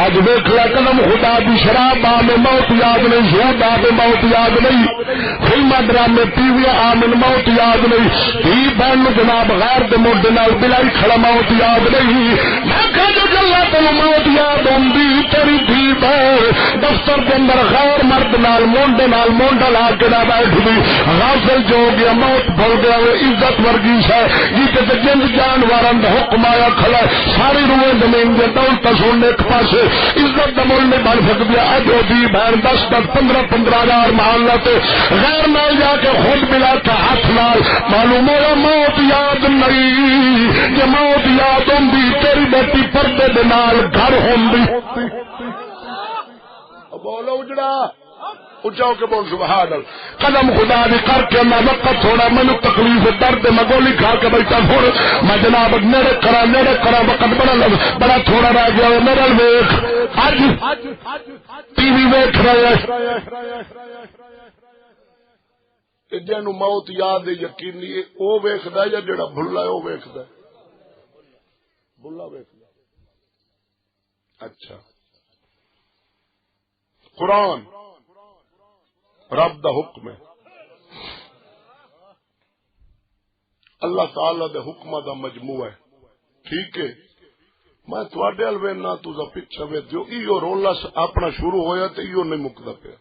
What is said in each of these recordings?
اج دیکھ لا قدم خدا دی شراب آم موت یاد نہیں، زہد آب موت یاد نہیں، فلما ڈرامے ٹی وی آم موت یاد نہیں، دھی بہن جناب غیر دے موڈے نال بلائی کھڑا موت یاد نہیں۔ میں کہ جو جلا تینوں موت یاد ہوندی تیری دھی بہن دفتر کے اندر غیر مرد نال مونڈا لا کے نہ بیٹھ دی، غافل جو ہو گیا موت بھول گیا، عزت ورگی ہے جیتے تے جن جانوراں دا حکم آیا کھلا ساری روئے زمین دے دولت سننے ایک پاسے عزت دا مول نہیں بن سکتی۔ اج وہ دی بہن 10 15 ہزار محلہ تے غیر نال جا کے خود ملا کے ہاتھ نال معلوم ہوا موت یاد نہیں، جے موت یاد ہوندی تیری بیٹی پردے دے نال گھر ہوندی۔ بولو اجڑا اچھا ہو کے بول سبحان اللہ۔ قدم خدا دی کر کے میں وقت تھوڑا مینو تکلیف درد میں گولی کھا کے بیٹھا پھر میں جناب نیڑے کرا وقت بڑا تھوڑا رہ گیا میرے ویخ اج ٹی وی ویکھ رہے جنو موت یاد یقینی وہ ویکھدا یا جڑا بھلا ہے وہ ویکھدا بھلا ویکھدا۔ اچھا قرآن رب دا حکم ہے، اللہ تعالی دے حکم دا مجموعہ ہے، ٹھیک ہے۔ میں تواڈے ال وینا تو پیچھے وے جو ایو رولا اپنا شروع ہویا تے ایو نہیں مکدا پیا۔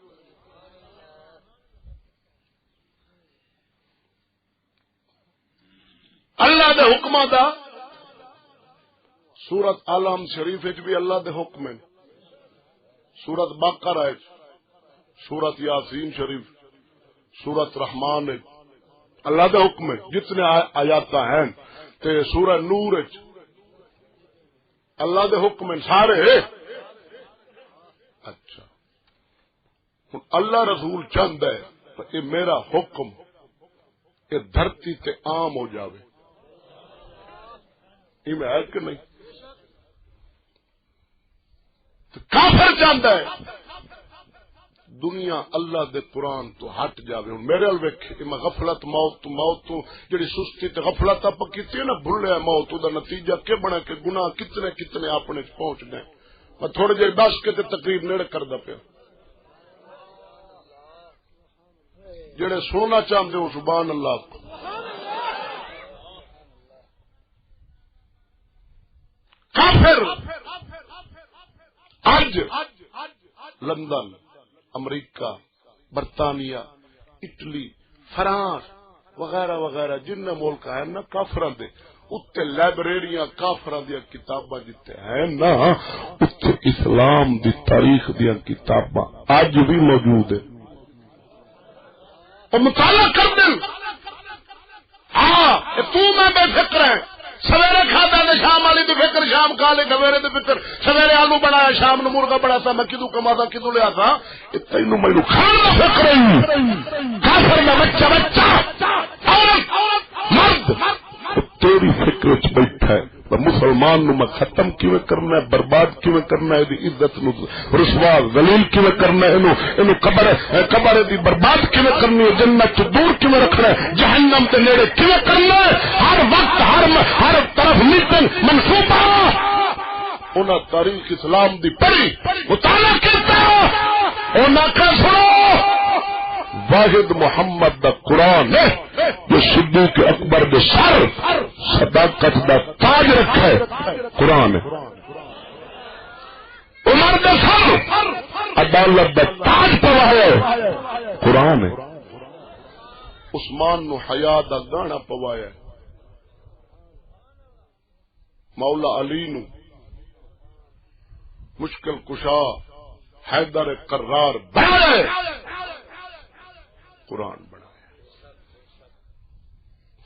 اللہ دے حکم دا سورت عالم شریف وچ بھی اللہ دے حکم ہے، سورت بقرہ سورت یاسین شریف سورت رحمان اللہ دے حکم ہے جتنے آیات ہیں تے سورہ نور اللہ دے حکم ہیں سارے۔ اچھا اللہ رسول چاہتا ہے کہ میرا حکم یہ دھرتی تے عام ہو جاوے، یہ میں ہے کہ نہیں؟ کافر چاہتا ہے دنیا اللہ دے قرآن تو ہٹ جاوے۔ ہوں میرے ال ویکھ میں غفلت موت تو جڑی سستی تے غفلت آپ کیتی ہے نا بھولیا موت دا نتیجہ کہ بنا کہ گناہ کتنے اپنے پہنچ گئے۔ میں تھوڑے جے دس کے تے تقریر نیڑے کردا پیا، جڑے سننا چاہتے ہو سبحان اللہ۔ کافر اج لندن امریکہ برطانیہ اٹلی فرانس وغیرہ وغیرہ جن ملک ہیں نا کافراں دے اتنے لائبریریاں کافراں دیا کتاباں جتے ہیں نا اتنے اسلام دی تاریخ دیا کتاباں اج بھی موجود ہیں، اور مطالعہ کر دیں۔ ہاں تو میں بے فکر ہے، سویرے کھاتا نے شام والی دی فکر، شام کھا لے سویرے دی فکر، سویرے آلو بنایا شام نو مرغا بڑا تھا، میں کدو کما کدو لیا تھا، تینوں مینو کھانا فکر کافر میں بچہ عورت مرد تیری فکر چ بیٹھا ہے مسلمان نو میں ختم کیویں کرنا ہے، برباد کیویں کرنا ہے، عزت نو رسوا ذلیل کیویں کرنا ہے، اینو قبر دی برباد کیویں کرنی ہے، جنت تو دور کیویں رکھنا ہے، جہنم تے نیڑے کیویں کرنا ہے، ہر وقت ہر طرف میٹنگ منصوبہ انہاں تاریخ اسلام دی پڑھی مطالعہ کرتا انہاں کا سنو واحد محمد دا قرآن ہے جو صدیق اکبر دے سر صداقت دا تاج رکھا ہے، قرآن ہے۔ عمر دے سر عدالت دا تاج پوایا ہے، قرآن ہے۔ عثمان نو حیا دا گانا پوایا ہے، مولا علی نو مشکل کشا حیدر قرار بنایا، قرآن بنایا۔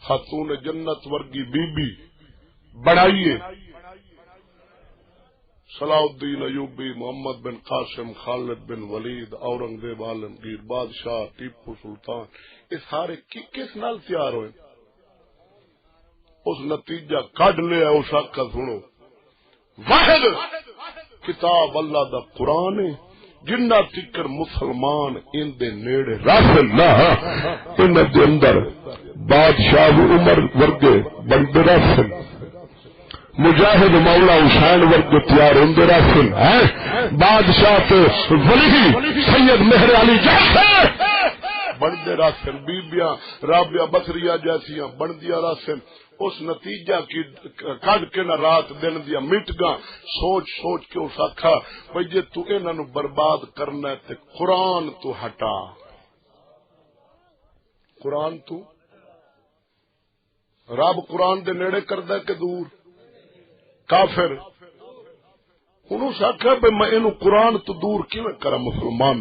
خاتون جنت ورگی بی بی بنائیے، صلاح الدین ایوبی، محمد بن قاسم، خالد بن ولید، اورنگزیب عالمگیر، بادشاہ ٹیپو سلطان، یہ سارے کس نال تیار ہوئے؟ اس نتیجہ کڈ لیا، اس کا سنو واحد کتاب اللہ دا قرآن ہے، جنہ تکر مسلمان ان دے نیڑے راسل نہ ان دے اندر بادشاہ عمر ورگے بندے راسل، مجاہد مولا حسین ورگے تیار ہوندے راسل ہیں، بادشاہ تے ولی سید مہر علی جیسے بندے راسن بیبیاں رابعہ بکریا جیسیاں بندیاں راسن اس نتیجہ کی کڈ کے نہ رات دن دیا مٹ گا سوچ سوچ کے اس آخا بھائی جے تو انہاں نو برباد کرنا ہے تے قرآن تو ہٹا قرآن تو رب قرآن دے نیڑے کردا ہے کہ دور کافر ہوں اس آخیا بھائی میں انہوں قرآن تو دور کیویں کرا مسلمان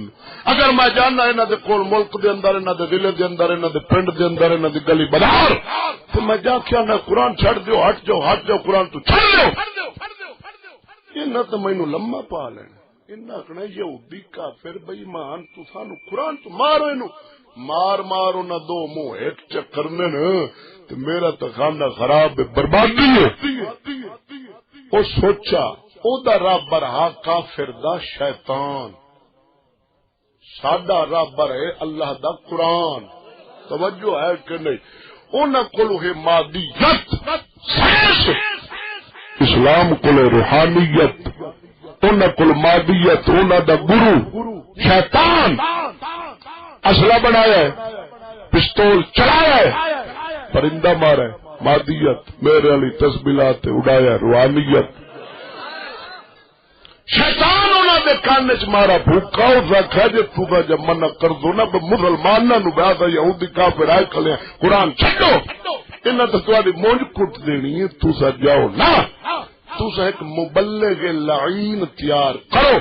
اگر میں جاننا انہاں دے کول ملک دے اندر انہاں دے ضلع دے اندر انہاں دے پنڈ دے اندر انہاں دی گلی بازار تو میں جا کے نہ قرآن چھڑ دیو ہٹ جاؤ قرآن تو چھڑ دیو انہاں تو مینوں لمما پا لینا انہاں کہنا یہودی کافر بے ایمان تو سانو قرآن تو مارو انہوں مار انہاں دو منہ ایک چکر نے تے میرا تو خانہ خراب بربادی ہے او سوچا او دا رب رہا کافر دا شیطان ساڈا رب ہے اللہ دا قرآن توجہ ہے کہ نہیں انہاں کولو ہے مادیت سائنس اسلام کولو روحانیت انہاں کول مادیت انہاں دا گرو شیطان اسلحہ بنایا ہے پستول چلایا ہے پرندہ مارا ہے مادیت میرے علی تسبیحات اڑایا روحانیت شیطان انہوں نے کان چ مارا بھوکا اس آخیا جی تا جب منع کر دو نا مسلمانوں نو بیا تھا یہودی کافر آئے کھلے قرآن چھڈو انہاں تو تہاڈی مونج کٹ دینی ہے تسا جاؤ نا تسا ایک مبلغ لعین تیار کرو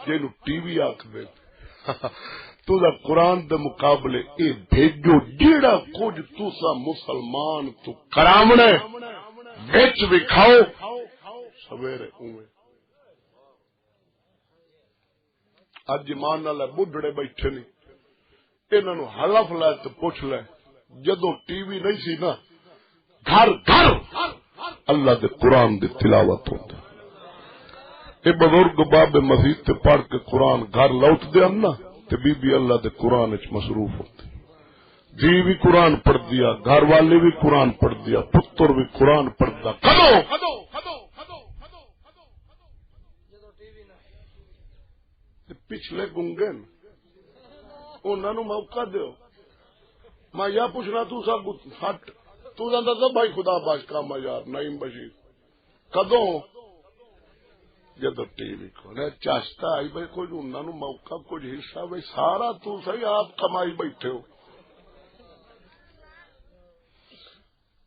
جنوں ٹی وی آکھ دے تو قرآن دے مقابلے اے بھیجو جیڑا کچھ تسا مسلمان تو کراونا وچ وکھاؤ سویرے اوے اج ایمان نال بڈھڑے بیٹھے نہیں انہاں نو حلف لے تے پوچھ لے جدوں ٹی وی نہیں سی نا گھر گھر اللہ دے قرآن دی تلاوت ہوندی اے بزرگ باب مسجد تے پڑھ کے قرآن گھر لوٹ دے نا تے بی بی اللہ دے قرآن وچ مصروف ہوندی جی بھی قرآن پڑھ دیا گھر والے بھی قرآن پڑھ دیا پتر بھی قرآن پڑھدا کدو پچھلے گنگے انہوں نے موقع دیو میں یا پوچھنا تو سب ہٹ تو جانتا تھا بھائی خدا باش کام یار نعیم بشیر کدوں جدو ٹی وی کو چاشتا آئی بھائی کچھ انہوں نے موقع کچھ حصہ بھائی سارا تو صحیح آپ کمائی بیٹھے ہو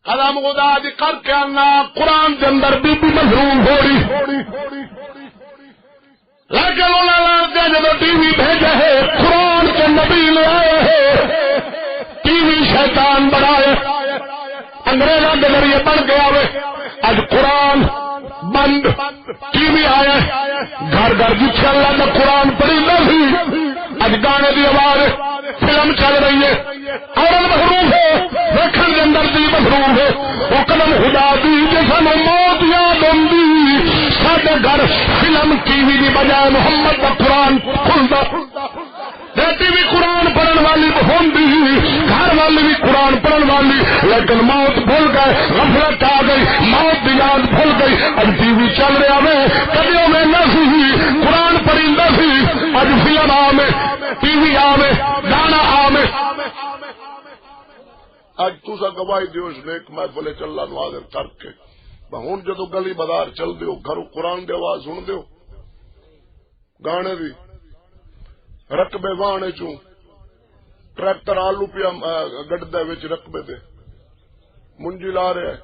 قدم خدا دی کر کے آنا قرآن کے اندر بی بی مظلوم ہو رہی لیکن انہوں نے جب ٹی وی بھیجا ہے قرآن کے نبی لے آئے ہیں ٹی وی شیطان بنائے انگریزوں کے ذریعے بن گیا اج قرآن بند ٹی وی آیا گھر گھر جتنے اللہ کا قرآن پڑھی نہیں اج گانے کی آواز فلم چل رہی ہے اور محروم ہے دیکھنے کے اندر بھی محروم ہے وہ قدم خدا دی جسم موت یاد ہوندی ساڈے گھر فلم ٹی وی کی بجائے محمد کا قرآن کھلتا ٹی وی قرآن پڑھن والی ہوندی گھر والی بھی قرآن پڑھن والی لیکن موت بھول گئے غفلت آ گئی موت کی یاد بھول گئی اب ٹی وی چل رہا ہے کدیوں میں نہ سی قرآن پڑھیندا سی اج فلم آوے ٹی وی آوے گانا آوے اج تسا گواہی دیو اس نیک محفل چ اللہ نو حاضر کر کے ہوں جدو گلی بازار چل دیو گھروں قرآن دی آواز سن دیو گانے دی رقبے وانے چوں ٹریکٹر آلو پیا گڈے وچ رقبے دے منجی لا رہا ہے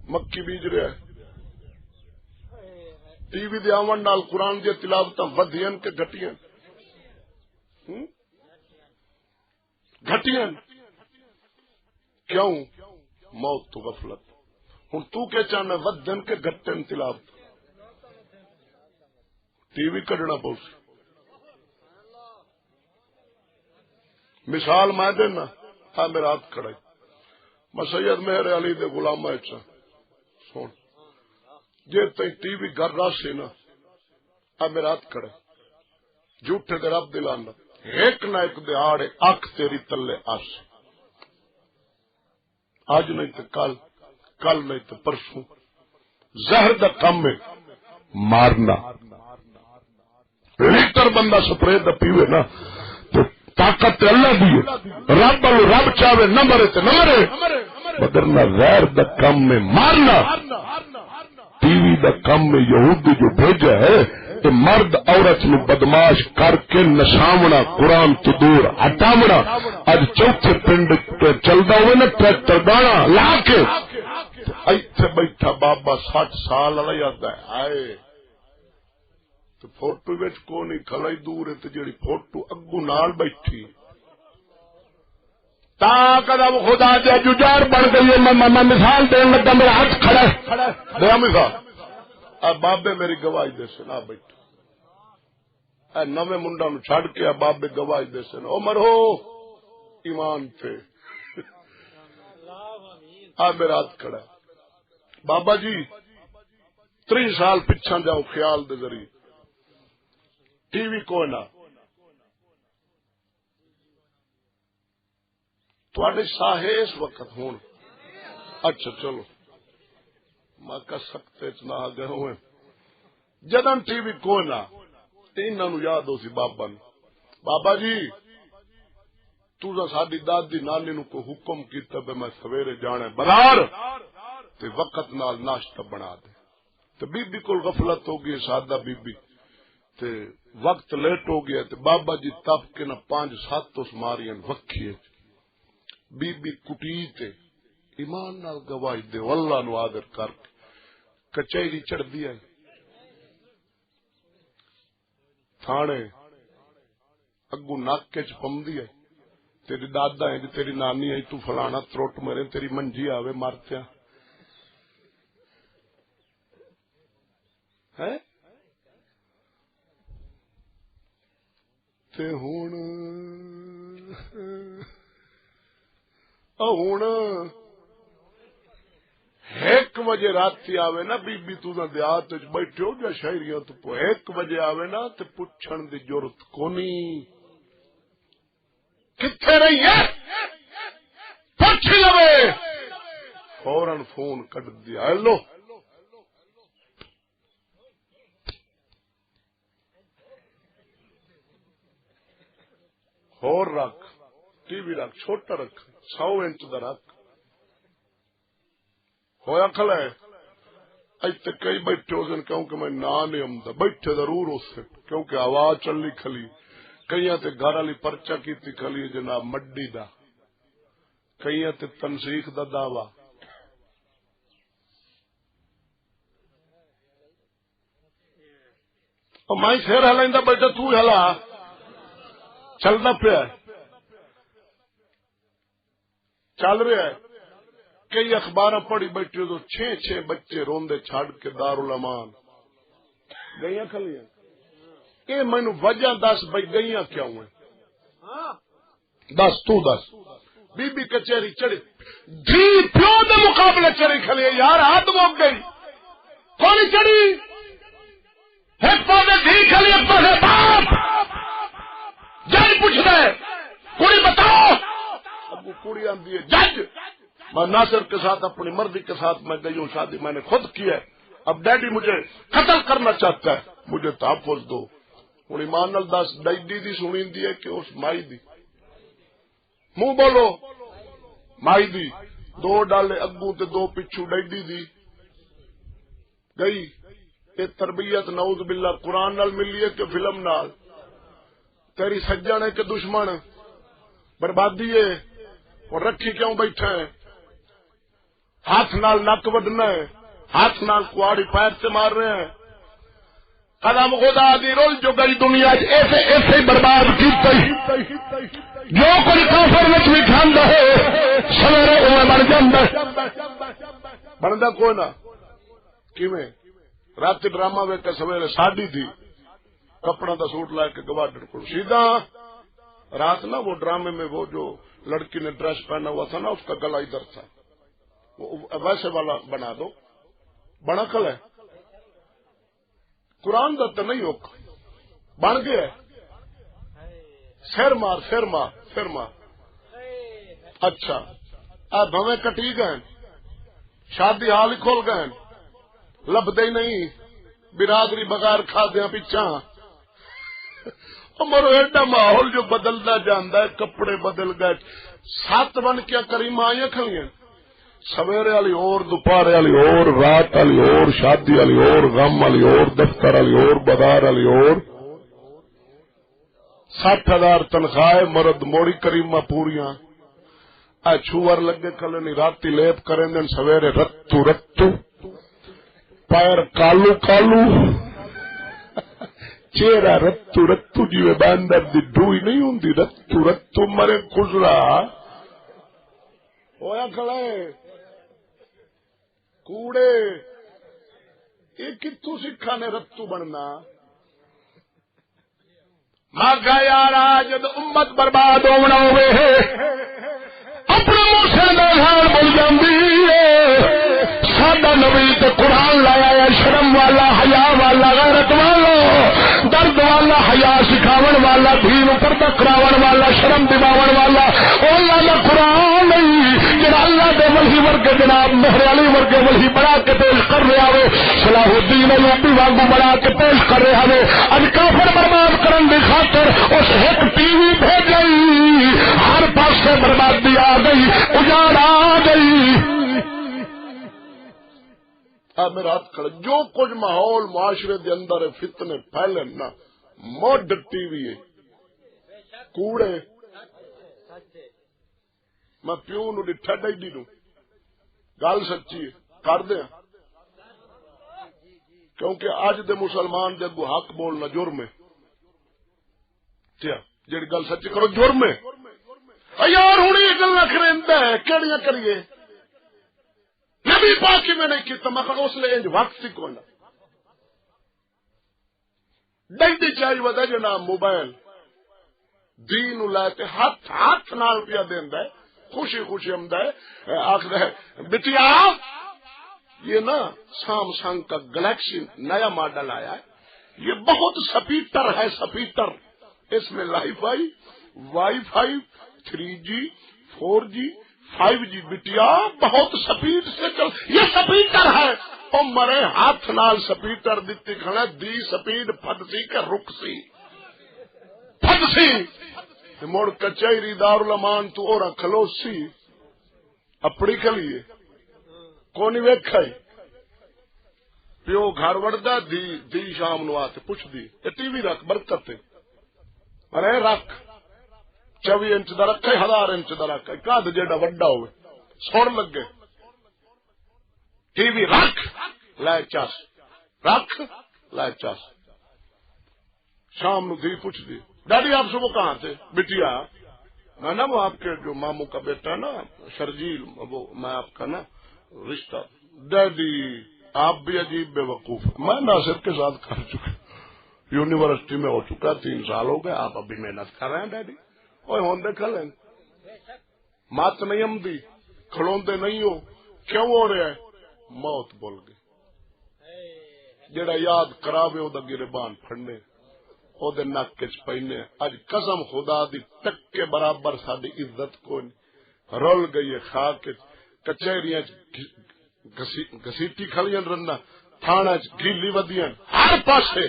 مکی بیج رہا ہے ٹی وی دے آون نال قرآن دی تلاوتاں ودھیاں کہ گھٹیاں گھٹیاں کیوں موت تو غفلت ہوں تو کیا چاہنا ودن کے گھٹن تلاوت ٹی وی کڈنا پوسی مثال میں دینا ہاں میرا ہاتھ کھڑا میں سید مہر علی دے غلام سن جی تھی ٹی وی گھر راسی نا ہاں میرا ہاتھ کھڑا جھوٹے دے رب دلانا ایک نہ ایک دے آڑے اکھ تیری تلے آس آج نہیں تو کل نہیں تو پرسوں زہر دا کم ہے مارنا لیٹر بندہ سپرے دا پیوے نا تو طاقت اللہ دی رب چاہے نہ مرے تو نہ مرے، مگر نہ غیر دا کم میں مارنا. ٹی وی دا کم میں یہودی جو بھیجا ہے کہ مرد عورت نو بدماش کر کے نشاونا، قرآن تو دور ہٹاونا. اج چوتھے پنڈ چلتا ہوئے نا ٹریکٹر دانا لا کے ایتھے بیٹھا بابا 60 سال والا یاد ہے تو فوٹو وچ کو نہیں کھلائی دور ہے جیڑی فوٹو اگو نال بیٹھی تا قدم خدا دے ججار بن گئی ہے. میں مثال دین لگا، میرا ہاتھ کھڑا ہے دیا مثال. بابے میری گواہی دے سے نہ بیٹھا، نویں منڈا نو چھڑ کے بابے گواہی دے سے عمر ہو ایمان تھے. میرا ہاتھ کھڑا ہے. بابا جی 3 سال پچھا جاؤ خیال دے ذریعے ٹی وی کوئی نہ تھوڑے ساہے اس وقت ہون. اچھا چلو میں کر سکتے نہ گئے ہوئے جدن ٹی وی کوئی نہ انہوں یاد ہو سی بابا نے، بابا جی تو ساری دادی نانی نو کو حکم کیتا بے میں سویرے جانا بازار تے وقت نال ناشتہ بنا دے. تے بی بی کول غفلت ہو گئی، سادہ بی بی تے وقت لیٹ ہو گیا تے بابا جی تپ کے نہ 5-7 اس ماریاں وکھیے بی بی کٹی تے ایمان نال گواہی دے واللہ نو آدر کر کے کچہری چڑھ دیا تھانے اگو ناکے چ پمدی ہے تیری دادا ہے تیری نانی ہے تو فلانا تروٹ مرے تیری منجی آوے مارتیا ہے تے ہون ایک بجے رات آوے نا بی بی تو دیہات بیٹھے ہو یا شہریوں تو 1 بجے آوے نا تے پوچھن دی ضرورت کونی کتنے رہی ہے پوچھ لوے فوراً فون کٹ دیا ہیلو اور رکھ ٹی وی رکھ چھوٹا رکھ 100 انچ دا رکھ ہویا کھلا ہے ایتے کئی بیٹھے ہو سن کیونکہ میں نہ نہیں آمدا بیٹھے ضرور ہو سن کیونکہ آواز چلی کھلی کئی تے گھر والی پرچہ کیتی کھلی جناب مڈی دا کئی تے تنسیخ دا دعوی میں سر ہلائندا بیٹھا تو ہلا چلنا پیا چل رہا ہے کئی اخبار پڑھی بیٹھے تو 6 بچے روندے چھڑ کے دارالامان گئیاں کھلیاں یہ مینو وجہ دس بھائی گئیاں کیوں ہیں دس تو دس بی بی کچہری چڑھی جی پیو دے مقابلے چڑھی کھلی یار ہاتھ موک گئی کون چڑھی ایک پاسے دھی کھلی ایک پاسے باپ جج پوچھ رہے کوئی بتاؤ اب وہ کوڑی آندی ہے جج میں ناصر کے ساتھ اپنی مرضی کے ساتھ میں گئی ہوں شادی میں نے خود کی ہے اب ڈیڈی مجھے قتل کرنا چاہتا ہے مجھے تحفظ دو ہوں ایمان نال دس ڈیڈی دی سنی دی ہے کہ اس مائی دی منہ بولو مائی دی 2 ڈالے اگوں تے 2 پچھو ڈیڈی دی گئی یہ تربیت نعوذ باللہ قرآن نال ملی ہے کہ فلم نال تیری سجن ہے کہ دشمن بربادی ہے اور رکھی کیوں بیٹھا ہے ہاتھ نال نک وڈنا ہے ہاتھ نال کواڑی پیر سے مار رہے ہیں قدم خدا دی رول جو گئی دنیا ایسے ایسے برباد کی جو کوئی کافر وچ بھی کھاندا ہے سویرے اوے بن جاندا بندا کوئی نہ کیویں رات ڈرامہ ویکھ کے سویرے ساڈی تھی کپڑا دا سوٹ لا کے گواڈر کو سیدھا رات نا وہ ڈرامے میں وہ جو لڑکی نے ڈریس پہنا ہوا تھا نا اس کا گلا ادھر تھا وہ ویسے والا بنا دو بنا کل ہے قرآن دا تو نہیں ہوگا بن گیا سر مار سر مار سر مار اچھا اب ہمیں کٹی گئے شادی حال ہی کھول گئے لب دے نہیں برادری بغیر کھا دیا پیچھا مرو ایڈا ماحول جو بدلتا جانا ہے، کپڑے بدل گئے، 7 بن کے کریماں آئی کھڑی، سویرے والی اور، دوپہر والی اور، رات والی اور، شادی والی اور، غم والی اور، دفتر والی اور، بازار والی اور، 60,000 تنخواہ، مرد موڑی کریماں پوریاں، چھوار لگے کھلے نہیں، راتی لیپ کریں دن، سویرے رتو رتو، پیر کالو کالو، چہرہ رتو رتو، جی باندر دی ڈوئی نہیں ہوں، رتو رتو مرے گزرا ہویا کھڑے کوڑے، یہ کتوں سکھا نے رتو بننا؟ میں کہا یار آج امت برباد ہونا ہوئے اپنے موسے دال بول جاندی ساڈا نبی تے قرآن لایا ہے، شرم والا، حیا والا، غیرت والا، درد والا، حیا سکھاون والا، دین پردہ کراون والا، شرم دلاون والا، اللہ دا قرآن نہیں جڑا اللہ دے ولی ورگے جناب مہر علی ورگے ولی بنا کے پیش کر رہا ہے، صلاح الدین ایوبی وانگو بنا کے پیش کر رہا ہے، اج کافر برباد کرن دی خاطر اس ایک ٹی وی بھیجئی، ہر پاسے بربادی آ گئی، اجاڑ آ گئی۔ میرا ہاتھ کھڑا، جو کچھ ماحول معاشرے دے اندر فتنے پھیلے نا، مڈ ٹی وی کوڑے، میں پیو نو ڈٹھا ڈیڈی نو، گل سچی ہے کر دیا، کیونکہ اج دے مسلمان دے اگوں حق بولنا جرم ہے، جڑی گل سچی کرو جرم ہے، یار ہوں یہ گلا کریندا ہے کہڑیاں کریے، نبی پاک میں نہیں کیتا، میں اس لیے انج وقت سی کونا ڈیڈی چاہیے ودا جناب موبائل دین لے کے ہاتھ نال پیا دیندا ہے، خوشی خوشی آمدا ہے، آخر ہے بٹیا یہ نا سامسنگ کا گلیکسی نیا ماڈل آیا ہے، یہ بہت سپیٹر ہے، سپیٹر، اس میں wi fi 3G 4G 5G، بٹیا بہت سپیڈ سے چل، یہ سپیٹر ہے، او مرے ہاتھ نال سپیٹر دیتی کھڑا، دی سپیڈ پھدسی کہ رکسی، پھدسی مڑ کچہری دارالمان تو اور کھلوسی اپڑی کلیے کونی ویکھائی، پیو گھر وڑدا، دی شام نو آتے پوچھ دی ٹی وی رکھ برکت، ارے رکھ 24 انچ دا رکھے، 1000 انچ دا رکھے، کد جیڑا وڈا ہوئے سن لگے، ٹی وی رکھ لے چس، رکھ لے چس، شام نو دی پوچھ دی ڈیڈی آپ صبح کہاں تھے؟ بٹیا میں نا وہ آپ کے جو ماموں کا بیٹا نا شرجیل، وہ میں آپ کا نا رشتہ، ڈیڈی آپ بھی عجیب بے وقوف، میں ناصر کے ساتھ کر چکا، یونیورسٹی میں ہو چکا، 3 سال ہو گئے، آپ ابھی محنت کر رہے ہیں ڈیڈی، اور ہوں دے کھلیں مات نہیں امدی کھلوندے نہیں ہو، کیوں ہو رہا ہے؟ موت بول گئی، جڑا یاد کراوے او دا گربان پھڑنے، او دے نک چ پینے، اج قسم خدا دی ٹک کے برابر ساری عزت کو نہیں، رول گئی ہے خاک، کچہریاں گسیٹی کھڑیاں رنا، تھانہ گیلی ودیاں، ہر پاسے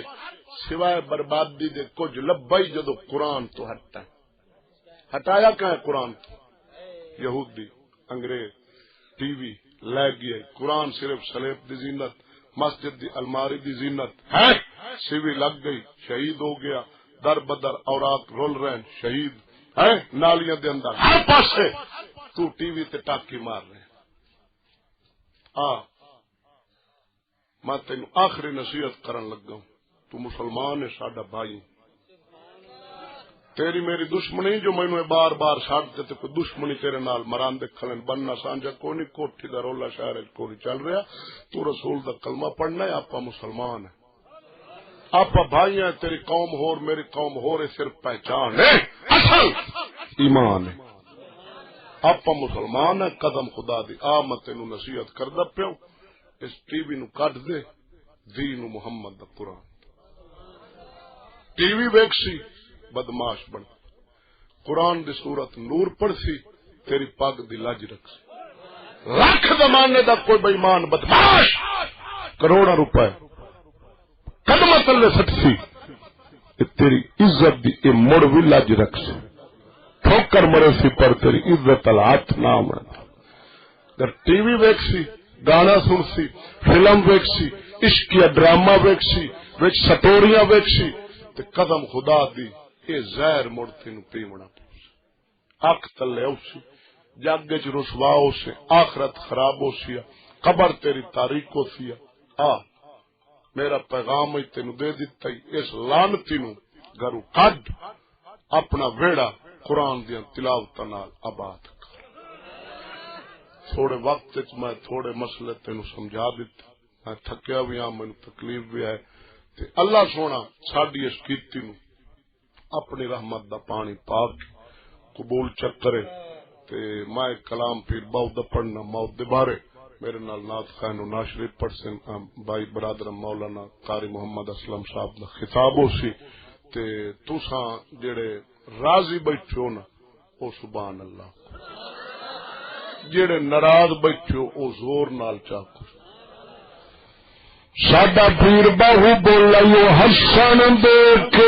سوائے بربادی دے کچھ لبائی جدو قرآن تو ہٹا، ہٹایا کہ قرآن تو، یہودی انگریز ٹی وی لے گئے، قرآن صرف سلیب دی زینت، مسجد دی الماری دی زینت ہے، سیوی لگ گئی، شہید ہو گیا، در بدر اوراق رول رہے ہیں، شہید ہے نالیاں دے اندر، ہر پاسے تو ٹی وی تے ٹاکی مار رہے میں تین آخری نصیحت کرن لگا ہوں، تو مسلمان ہے، ساڈا بھائی، تیری میری دشمنی جو مینو بار بار ساڑتے تے کوئی دشمنی تیرے نال مران دے کھلن بننا سانجا کوئی نہیں، کوٹھی دا رولا شہر کوئی چل رہا، تو رسول دا کلمہ پڑھنا ہے، آپ مسلمان ہے، آپ بھائی ہیں، تیری قوم ہور میری قوم ہور، صرف پہچان ہے، اصل ایمان ہے، آپ مسلمان ہے، قدم خدا دی، میں تینو نصیحت کردا پیوں، اس ٹی وی نو کٹ دے، دین محمد دا قرآن، ٹی وی ویکھ سی بدماش بن، قرآن دی صورت نور پڑھ سی، تیری پگ دی لاج رکھ سی، لاکھ زمانے دا کوئی بے ایمان بدماش کروڑا روپے قدم تلے سٹ سی، تیری عزت دی اے مڑ بھی لج رکھ سی ٹھوکر مرے سی پر تیری عزت ہاتھ نہ من اگر ٹی وی ویک سی گانا سن سی فلم ویک سی عشق یا ڈرامہ ویک سی ویک سٹوریاں ویک سی تے قدم خدا دی اے زہر مڑ تینوں پیونا اک تلے اسی جگ چ رسوا ہو سے آخرت خراب ہو سی قبر تیری تاریخ ہو سی میرا پیغام ہی تینوں دے دیتا ہی اس لعنتی نو گھروں کڈ اپنا ویڑا قرآن دیا تلاوت نال آباد کر تھوڑے وقت میں تھوڑے مسئلے تینوں سمجھا دیتے میں تھکیا بھی ہاں مینوں تکلیف بھی ہے تے اللہ سونا ساڈی اس کیتی نو اپنی رحمت دا پانی پا کے قبول چکرے تے میں کلام پیر بہت دا پڑھنا موت دے بارے میرے نال نعت خان و ناشریف پڑھ سن بھائی برادر مولانا قاری محمد اسلم صاحب دا خطاب ہو سی تے تساں جڑے راضی بیٹھو نا او سبحان اللہ جڑے ناراض بیٹھو او زور نال چاکو ساڈا پیر باہو بولائیو حسن دیکھ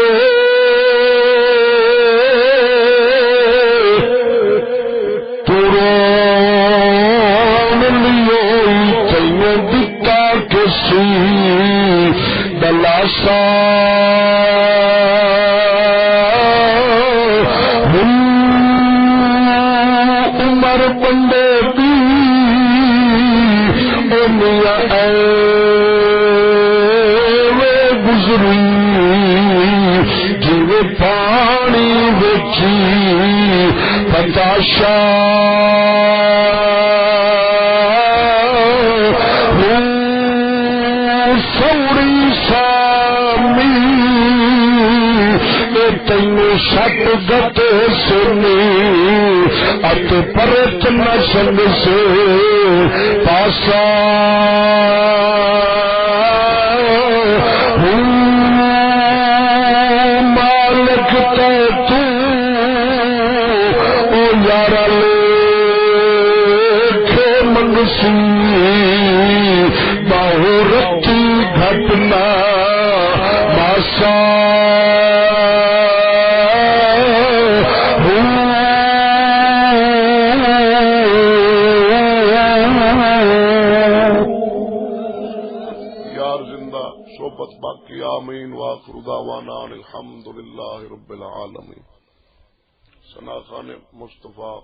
دلاسا عمر بندے بھی گزری جی پانی ویچی پتاشا سٹ گتے سنی ات پرت نہ سنگ سے پاسا مالک تو او یارا لے منگسی باہو رتی گھٹنا ماسا باقی آمین وآخر دعوانا الحمدللہ رب العالمین ثنا خان مصطفیٰ